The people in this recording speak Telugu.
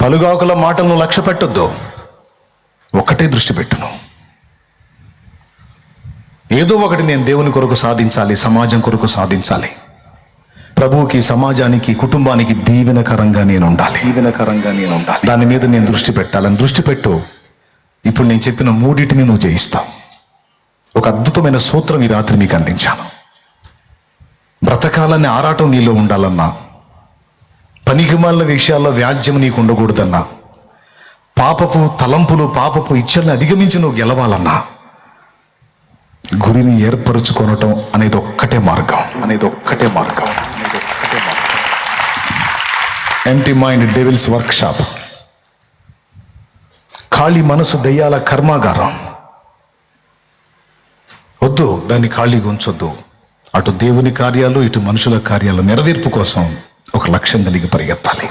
పలుగాకుల మాటలను లక్ష్య పెట్టొద్దు, ఒకటే దృష్టి పెట్టును. ఏదో ఒకటి నేను దేవుని కొరకు సాధించాలి, సమాజం కొరకు సాధించాలి, ప్రభువుకి, సమాజానికి, కుటుంబానికి దీవెనకరంగా నేను ఉండాలి. దాని మీద నేను దృష్టి పెట్టాలని దృష్టి పెట్టు. ఇప్పుడు నేను చెప్పిన మూడింటిని నువ్వు జయిస్తావు. ఒక అద్భుతమైన సూత్రం ఈ రాత్రి మీకు అందించాను. బ్రతకాలనే ఆరాటం నీలో ఉండాలన్నా, పనికిమాలిన విషయాల్లో వ్యాజ్యం నీకు ఉండకూడదన్నా, పాపపు తలంపులు, పాపపు ఇచ్చల్ని అధిగమించి నువ్వు గెలవాలన్నా, గురిని ఏర్పరుచుకోవటం అనేది ఒక్కటే మార్గం. Empty mind devil's workshop, ఖాళీ మనసు దయ్యాల కర్మాగారం. వద్దు, దాన్ని ఖాళీగా ఉంచొద్దు. అటు దేవుని కార్యాలు, ఇటు మనుషుల కార్యాలు నెరవేర్పు కోసం ఒక లక్ష్యం కలిగి పరిగెత్తాలి.